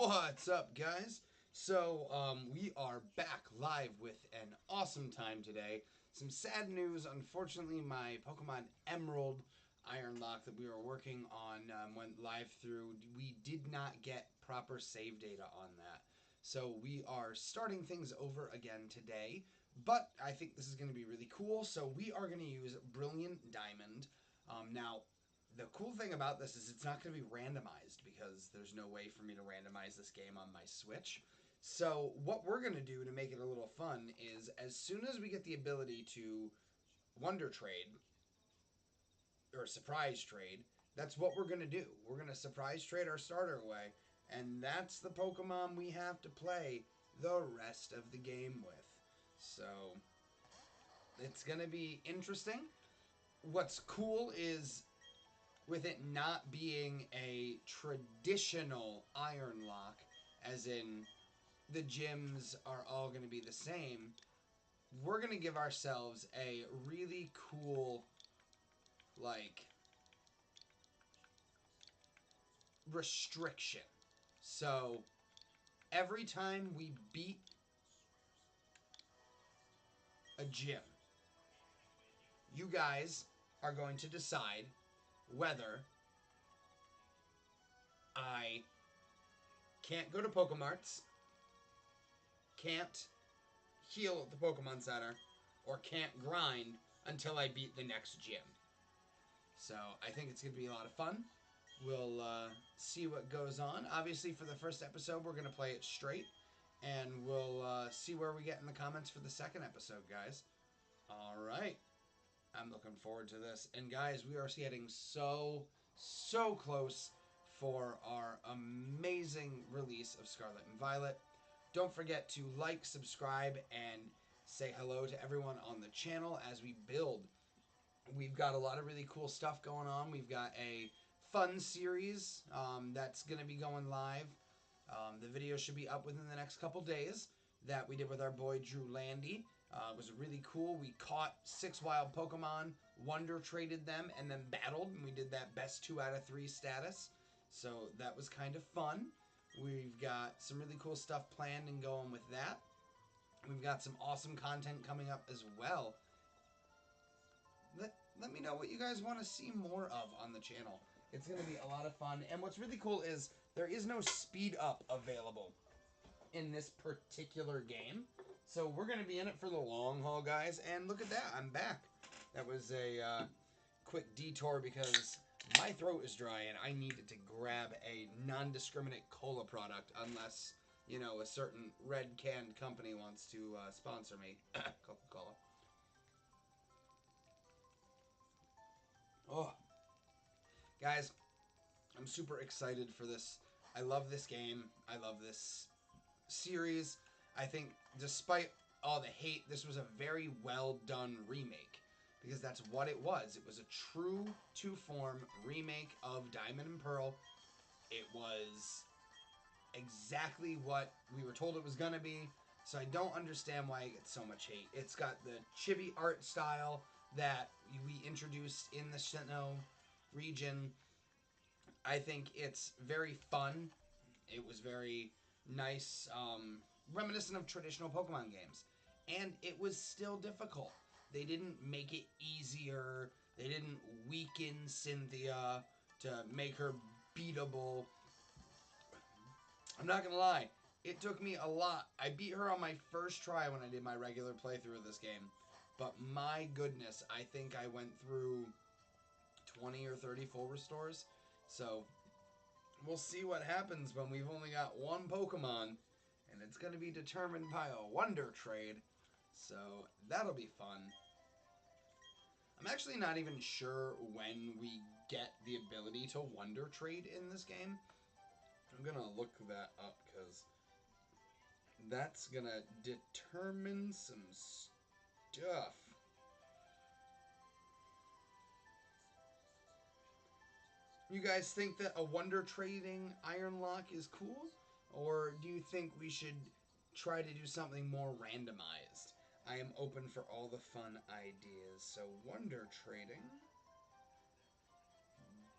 What's up, guys? So, we are back live with an awesome time today. Some sad news. Unfortunately, my Pokemon Emerald Iron Lock that we were working on went live through. We did not get proper save data on that. So, we are starting things over again today. But I think this is going to be really cool. So, we are going to use Brilliant Diamond. Now, the cool thing about this is it's not going to be randomized because there's no way for me to randomize this game on my Switch. So what we're going to do to make it a little fun is as soon as we get the ability to Wonder Trade or Surprise Trade, that's what we're going to do. We're going to Surprise Trade our starter away, and that's the Pokemon we have to play the rest of the game with. So it's going to be interesting. What's cool is with it not being a traditional iron lock, as in the gyms are all going to be the same, we're going to give ourselves a really cool, like, restriction. So, every time we beat a gym, you guys are going to decide whether I can't go to Pokemarts, can't heal at the Pokemon Center, or can't grind until I beat the next gym. So I think it's going to be a lot of fun. We'll see what goes on. Obviously, for the first episode, we're going to play it straight, and we'll see where we get in the comments for the second episode, guys. All right. I'm looking forward to this. And guys, we are getting so close for our amazing release of Scarlet and Violet. Don't forget to like, subscribe, and say hello to everyone on the channel as we build. We've got a lot of really cool stuff going on. We've got a fun series that's going to be going live. The video should be up within the next couple days that we did with our boy Drew Landy. It was really cool. We caught 6 wild Pokemon, Wonder Traded them, and then battled, and we did that best 2 out of 3 status. So that was kind of fun. We've got some really cool stuff planned and going with that. We've got some awesome content coming up as well. Let me know what you guys want to see more of on the channel. It's going to be a lot of fun. And what's really cool is there is no speed up available in this particular game. So we're going to be in it for the long haul, guys. And look at that. I'm back. That was a quick detour because my throat is dry and I needed to grab a non-discriminate cola product unless, you know, a certain red canned company wants to sponsor me. Coca-Cola. Oh, guys, I'm super excited for this. I love this game. I love this series. I think despite all the hate, this was a very well done remake. Because that's what it was. It was a true two-form remake of Diamond and Pearl. It was exactly what we were told it was going to be. So I don't understand why it gets so much hate. It's got the chibi art style that we introduced in the Sinnoh region. I think it's very fun. It was very nice, reminiscent of traditional Pokemon games. And it was still difficult. They didn't make it easier. They didn't weaken Cynthia to make her beatable. I'm not gonna lie. It took me a lot. I beat her on my first try when I did my regular playthrough of this game. But my goodness, I think I went through 20 or 30 full restores. So we'll see what happens when we've only got one Pokemon. And it's going to be determined by a Wonder Trade. So that'll be fun. I'm actually not even sure when we get the ability to Wonder Trade in this game. I'm going to look that up because that's going to determine some stuff. You guys think that a Wonder Trading Iron Lock is cool? Or do you think we should try to do something more randomized? I am open for all the fun ideas. So, Wonder Trading.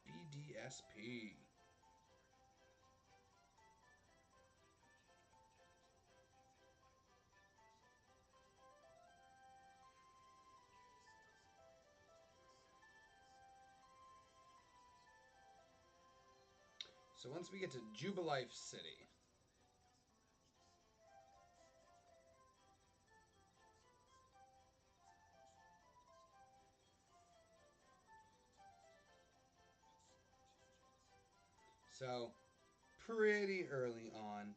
BDSP. So once we get to Jubilife City... So, pretty early on,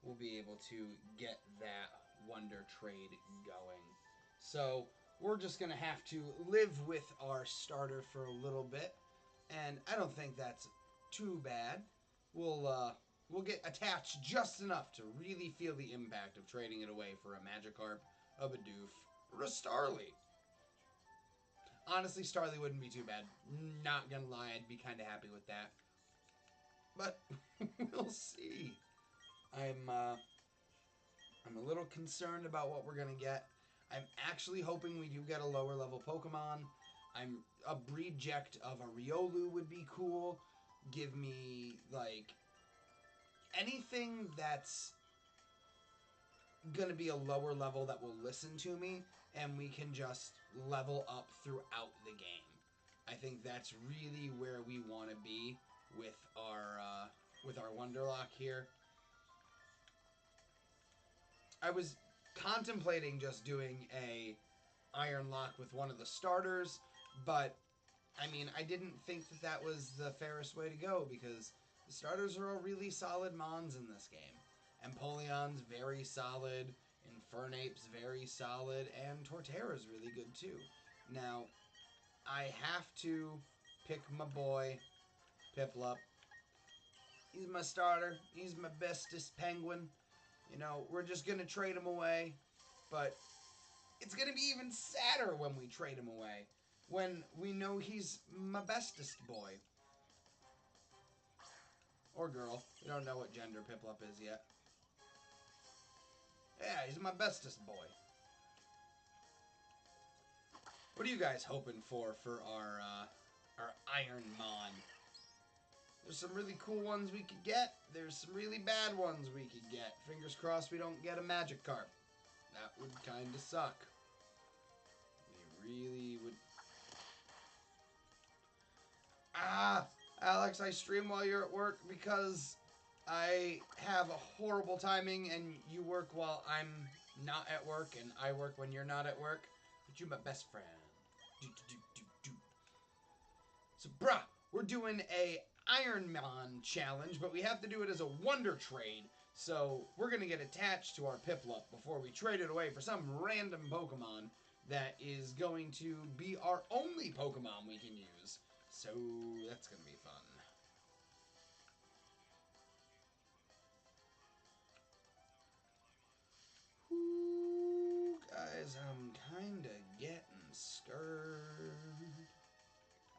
we'll be able to get that Wonder Trade going. So, we're just going to have to live with our starter for a little bit. And I don't think that's too bad. We'll get attached just enough to really feel the impact of trading it away for a Magikarp, a Bidoof, or a Starly. Honestly, Starly wouldn't be too bad. Not gonna lie, I'd be kind of happy with that. But we'll see. I'm a little concerned about what we're gonna get. I'm actually hoping we do get a lower level Pokemon. A reject of a Riolu would be cool. Give me like anything that's gonna be a lower level that will listen to me, and we can just level up throughout the game. I think that's really where we want to be with our Wonderlock here. I was contemplating just doing a Iron Lock with one of the starters, but I mean, I didn't think that that was the fairest way to go because the starters are all really solid Mons in this game. Empoleon's very solid, Infernape's very solid, and Torterra's really good too. Now, I have to pick my boy, Piplup. He's my starter. He's my bestest penguin. You know, we're just going to trade him away. But it's going to be even sadder when we trade him away. When we know he's my bestest boy. Or girl. We don't know what gender Piplup is yet. Yeah, he's my bestest boy. What are you guys hoping for our Ironmon? There's some really cool ones we could get. There's some really bad ones we could get. Fingers crossed we don't get a Magikarp. That would kind of suck. We really would... Ah! Alex, I stream while you're at work because I have a horrible timing and you work while I'm not at work and I work when you're not at work. But you're my best friend. So, bruh, we're doing a Ironmon challenge, but we have to do it as a Wonder Trade. So, we're going to get attached to our Piplup before we trade it away for some random Pokemon that is going to be our only Pokemon we can use. So, that's going to be fun. Ooh, guys, I'm kind of getting scared.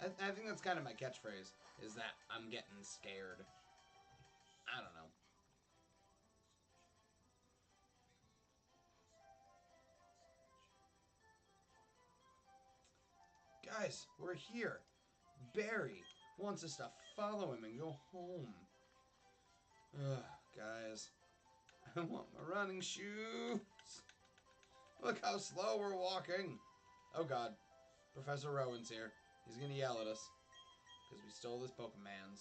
I think that's kind of my catchphrase, is that I'm getting scared. I don't know. Guys, we're here. Barry wants us to follow him and go home. Ugh, guys. I want my running shoes. Look how slow we're walking. Oh god. Professor Rowan's here. He's gonna yell at us. Because we stole his Pokemans.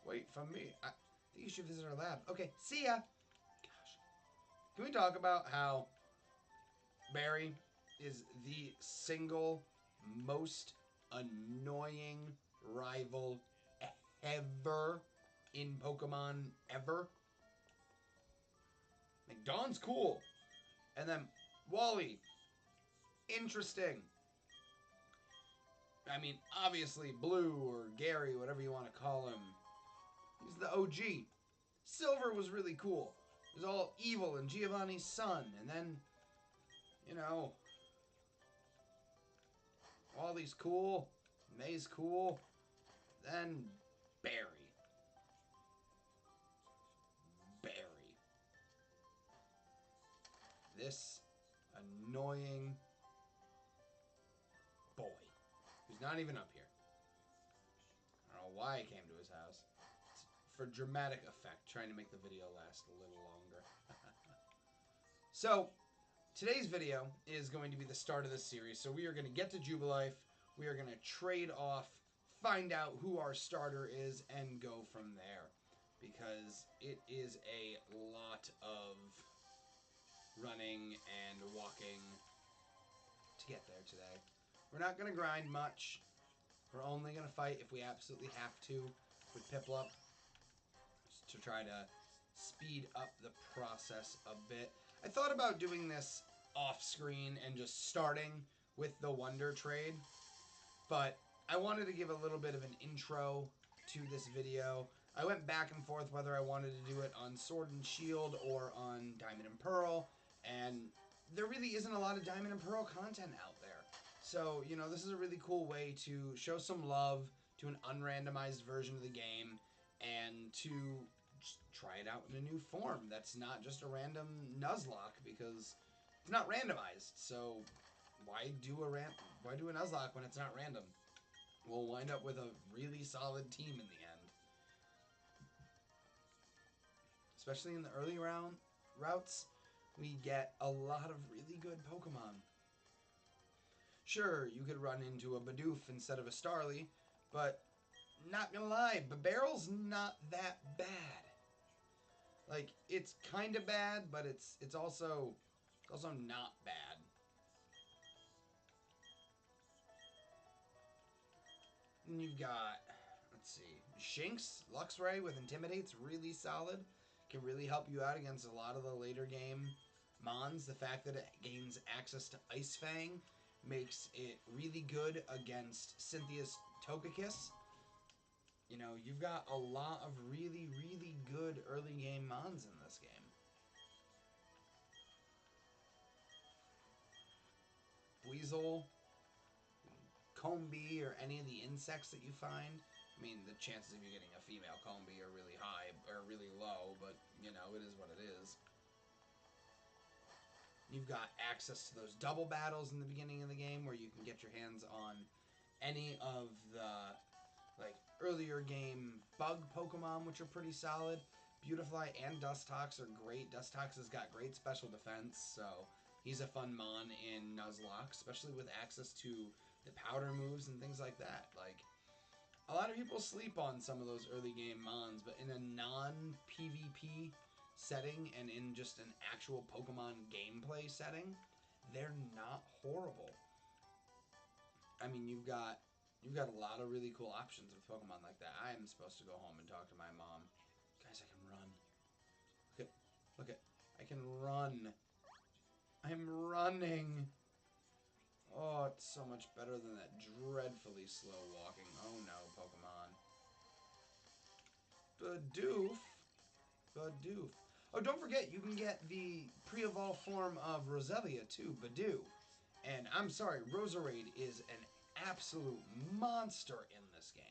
Wait for me. I think you should visit our lab. Okay, see ya. Gosh. Can we talk about how Barry is the single most annoying rival ever in Pokemon ever? Like, Dawn's cool. And then Wally, interesting. I mean, obviously Blue or Gary, whatever you want to call him. He's the OG. Silver was really cool. It was all evil and Giovanni's son. And then, you know, Wally's cool. May's cool. Then Barry. Barry. This annoying boy who's not even up here. I don't know why I came to his house. It's for dramatic effect, trying to make the video last a little longer. So, today's video is going to be the start of this series. So we are going to get to Jubilife. We are going to trade off, find out who our starter is, and go from there. Because it is a lot of running and walking to get there today. We're not going to grind much. We're only going to fight if we absolutely have to with Piplup to try to speed up the process a bit. I thought about doing this off screen and just starting with the Wonder Trade, but I wanted to give a little bit of an intro to this video. I went back and forth whether I wanted to do it on Sword and Shield or on Diamond and Pearl, and there really isn't a lot of Diamond and Pearl content out there. So, you know, this is a really cool way to show some love to an unrandomized version of the game and to just try it out in a new form. That's not just a random Nuzlocke because it's not randomized. So why do a Nuzlocke when it's not random? We'll wind up with a really solid team in the end. Especially in the early routes, we get a lot of really good Pokemon. Sure, you could run into a Bidoof instead of a Starly, but not gonna lie, Barrel's not that bad. Like, it's kind of bad, but it's also not bad. And you've got, let's see, Shinx, Luxray with Intimidate's really solid. Can really help you out against a lot of the later game Mons. The fact that it gains access to Ice Fang makes it really good against Cynthia's Togekiss. You know, you've got a lot of really, really good early game Mons in this game. Weasel, Combee, or any of the insects that you find. I mean, the chances of you getting a female Combee are really high, or really low, but, you know, it is what it is. You've got access to those double battles in the beginning of the game where you can get your hands on any of the, like, earlier game bug Pokemon, which are pretty solid. Beautifly and Dustox are great. Dustox has got great special defense, so he's a fun Mon in Nuzlocke, especially with access to the powder moves and things like that. Like, a lot of people sleep on some of those early game Mons, but in a non-PvP setting and in just an actual Pokemon gameplay setting, they're not horrible. I mean, you've got a lot of really cool options with Pokemon like that. I am supposed to go home and talk to my mom. Guys, I can run. Look at, I can run. I'm running. Oh, it's so much better than that dreadfully slow walking. Oh no, Pokemon. Bidoof. Bidoof. Oh, don't forget, you can get the pre-evolved form of Roselia too, Bidoof. And I'm sorry, Roserade is an absolute monster in this game.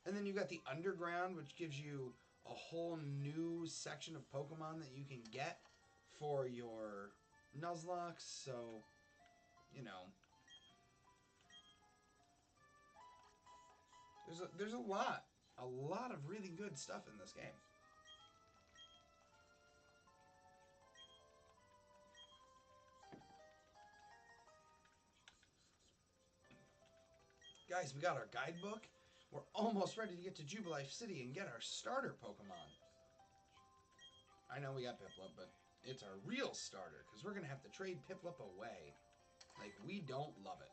And then you got the Underground, which gives you a whole new section of Pokemon that you can get for your Nuzlocke. So, you know, there's a lot of really good stuff in this game. Guys, we got our guidebook. We're almost ready to get to Jubilife City and get our starter Pokemon. I know we got Piplup, but it's our real starter, because we're going to have to trade Piplup away. Like, we don't love it.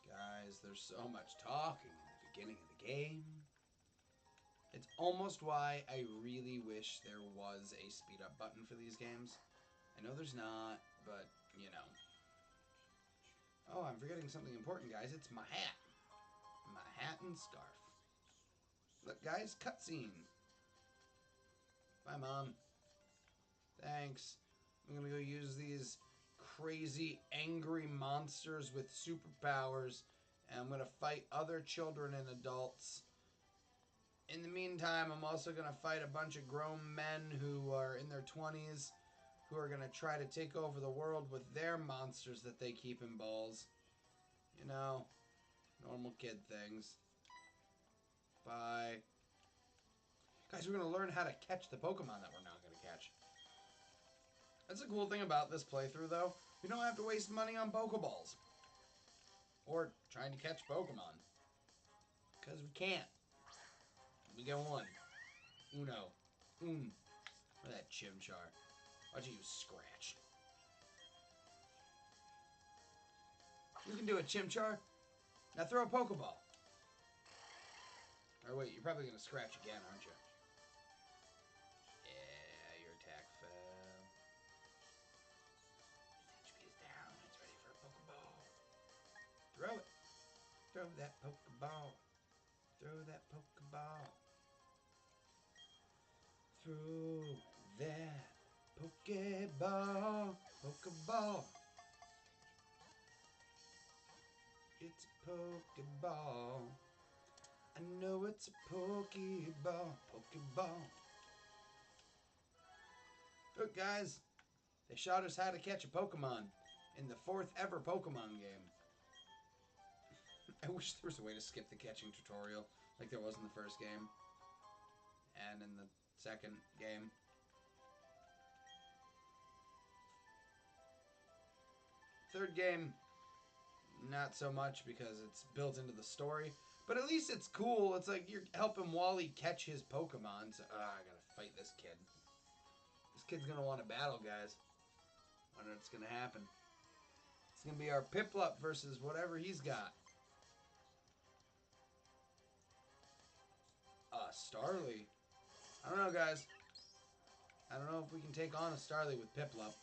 Guys, there's so much talking in the beginning of the game. It's almost why I really wish there was a speed up button for these games. I know there's not, but, you know. Oh, I'm forgetting something important, guys. It's my hat. My hat and scarf. Look, guys, cutscene. Bye, Mom. Thanks. I'm gonna go use these crazy, angry monsters with superpowers, and I'm gonna fight other children and adults. In the meantime, I'm also gonna fight a bunch of grown men who are in their 20s who are gonna try to take over the world with their monsters that they keep in balls. You know, normal kid things. Bye. Guys, we're going to learn how to catch the Pokemon that we're not going to catch. That's a cool thing about this playthrough, though. We don't have to waste money on Pokeballs. Or trying to catch Pokemon. Because we can't. We get one. Uno. Look at that Chimchar. Why'd you use Scratch? You can do it, Chimchar. Now throw a Pokeball. Or wait, you're probably going to Scratch again, aren't you? Yeah, your attack fell. His HP is down. It's ready for a Pokeball. Throw it. Throw that Pokeball. Throw that Pokeball. Throw that Pokeball. Pokeball. It's a Pokeball. I know it's a Pokeball. Pokeball. Look, guys. They showed us how to catch a Pokemon in the 4th ever Pokemon game. I wish there was a way to skip the catching tutorial like there was in the first game. And in the second game. Third game, not so much because it's built into the story. But at least it's cool. It's like you're helping Wally catch his Pokemon. So, I gotta fight this kid. This kid's gonna want to battle, guys. Wonder what's gonna happen. It's gonna be our Piplup versus whatever he's got. Starly. I don't know, guys. I don't know if we can take on a Starly with Piplup.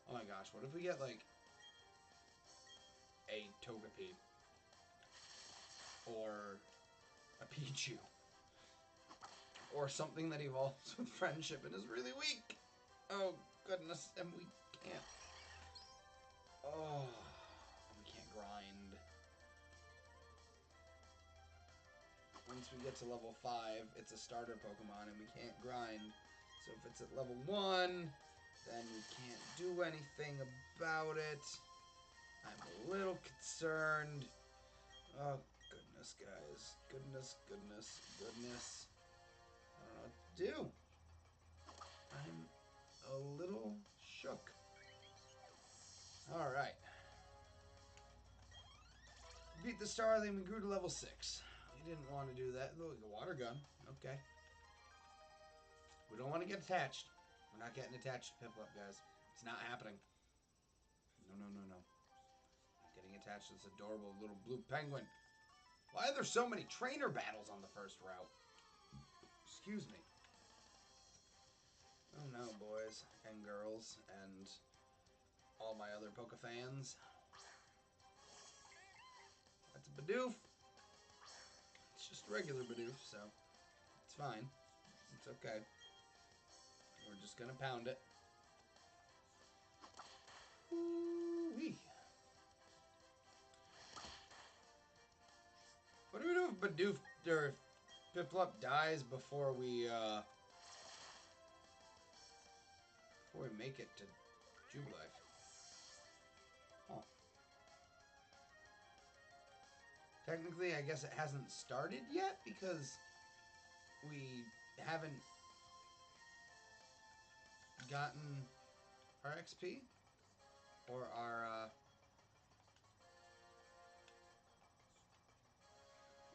Oh my gosh, what if we get, like, a Togepi? Or a Pichu? Or something that evolves with friendship and is really weak? Oh, goodness, and we can't. Oh, we can't grind. Once we get to level 5, it's a starter Pokemon and we can't grind. So if it's at level 1, then we can't do anything about it. I'm a little concerned. Oh, goodness, guys. Goodness, goodness, goodness. I don't know what to do. I'm a little shook. Alright. Beat the Starly and we grew to level 6. We didn't want to do that. Look, a water gun. Okay. We don't want to get attached. We're not getting attached to Piplup, guys. It's not happening. No, no, no, no. Not getting attached to this adorable little blue penguin. Why are there so many trainer battles on the first route? Excuse me. Oh no, boys and girls and all my other Poke fans. That's a Bidoof. It's just a regular Bidoof, so it's fine. It's okay. We're just gonna pound it. Ooh-wee. What do we do if Bidoof or if Piplup dies before we make it to Jubilife? Huh. Technically, I guess it hasn't started yet because we haven't gotten our XP or our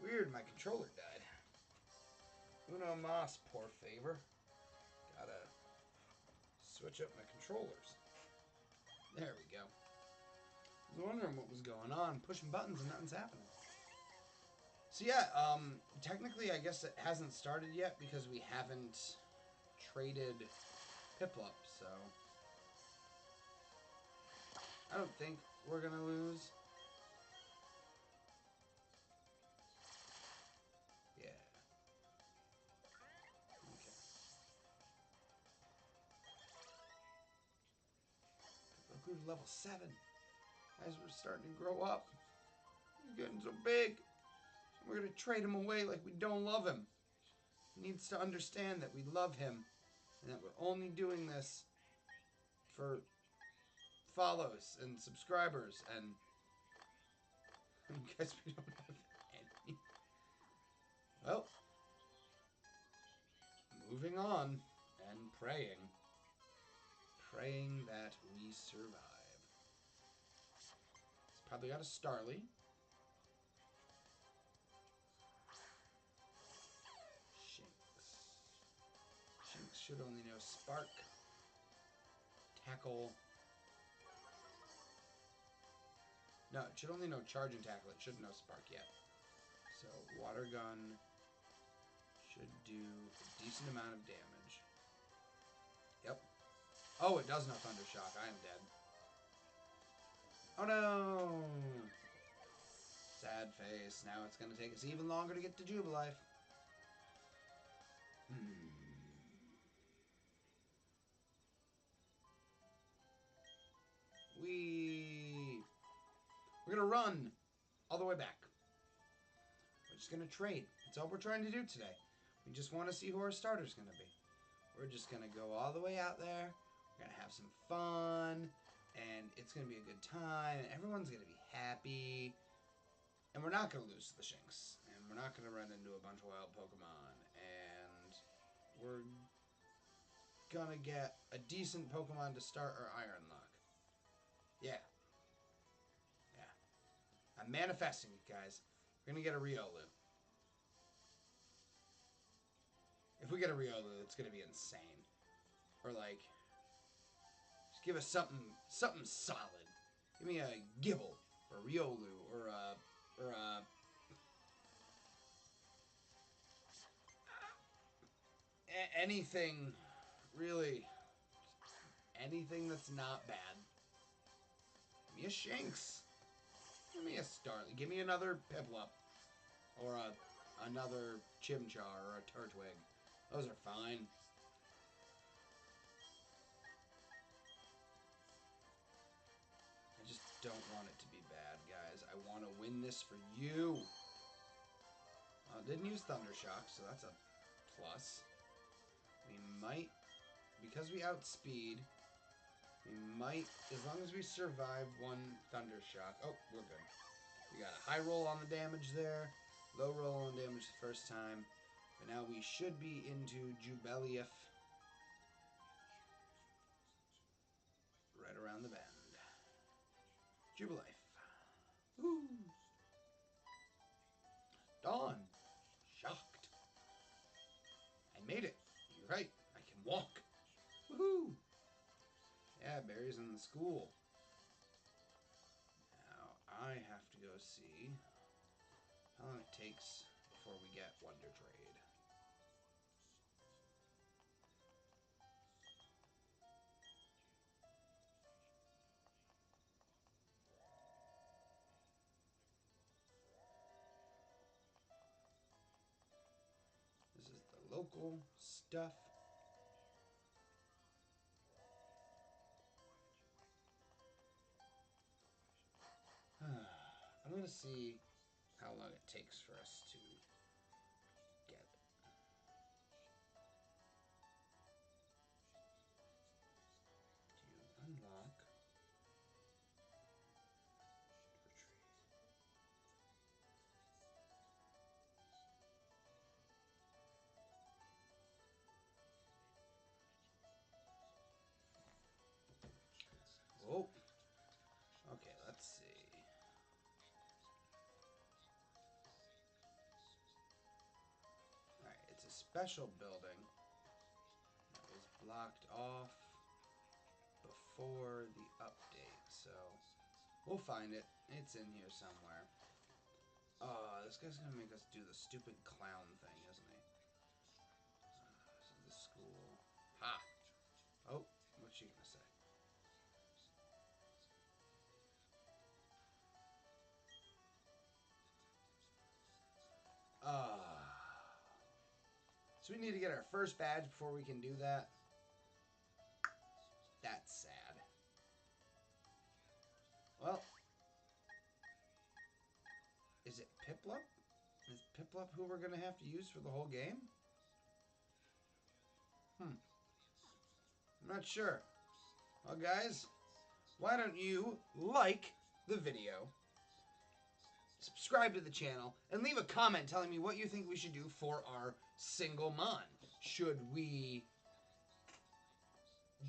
weird, my controller died. Uno mas, por favor. Gotta switch up my controllers. There we go. I was wondering what was going on, pushing buttons and nothing's happening. So yeah, technically I guess it hasn't started yet because we haven't traded Piplup, so I don't think we're gonna lose. Yeah. Okay. Piplup grew to level 7. Guys, we're starting to grow up. He's getting so big. We're gonna trade him away like we don't love him. He needs to understand that we love him and that we're only doing this for follows and subscribers and guess we don't have any. Well, moving on and praying. Praying that we survive. It's probably got a Starly. Shinx should only know Spark. Tackle. No, it should only know Charge and Tackle. It shouldn't know Spark yet. So, Water Gun should do a decent amount of damage. Yep. Oh, it does know Thundershock. I am dead. Oh no! Sad face. Now it's going to take us even longer to get to Jubilife. We're going to run all the way back. We're just going to trade. That's all we're trying to do today. We just want to see who our starter's going to be. We're just going to go all the way out there. We're going to have some fun. And it's going to be a good time. And everyone's going to be happy. And we're not going to lose to the Shinx. And we're not going to run into a bunch of wild Pokemon. And we're going to get a decent Pokemon to start our Iron Lock. Yeah. Yeah. I'm manifesting it, guys. We're going to get a Riolu. If we get a Riolu, it's going to be insane. Or like, just give us something solid. Give me a Gibble, or a Riolu, or anything, really, anything that's not bad. Give me a Shinx. Give me a Starly. Give me another Piplup, or another Chimchar, or a Turtwig. Those are fine. I just don't want it to be bad, guys. I want to win this for you. Didn't use Thundershock, so that's a plus. We might, because we outspeed, we might, as long as we survive one Thundershock. Oh, we're good. We got a high roll on the damage there, low roll on damage the first time. But now we should be into Jubilife. Right around the bend. Jubilife. Woo! Dawn. Shocked. I made it. You're right. I can walk. Woohoo! Yeah, Barry's in the school. Now, I have to go see how long it takes before we get Wonder Trade. This is the local stuff. I'm going to see how long it takes for us to get it. To unlock. Oh. Okay, let's see. Alright, it's a special building that was blocked off before the update, so we'll find it. It's in here somewhere. Oh, this guy's gonna make us do the stupid clown thing, isn't he? This is the school. Ha! Oh, what's she gonna say? So we need to get our first badge before we can do that. That's sad. Well, is it Piplup? Is Piplup who we're gonna have to use for the whole game? I'm not sure. Well, guys, why don't you like the video, subscribe to the channel, and leave a comment telling me what you think we should do for our single mon. Should we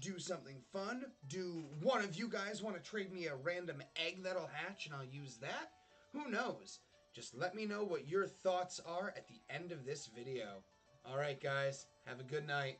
do something fun? Do one of you guys want to trade me a random egg that'll hatch and I'll use that? Who knows? Just let me know what your thoughts are at the end of this video. Alright guys, have a good night.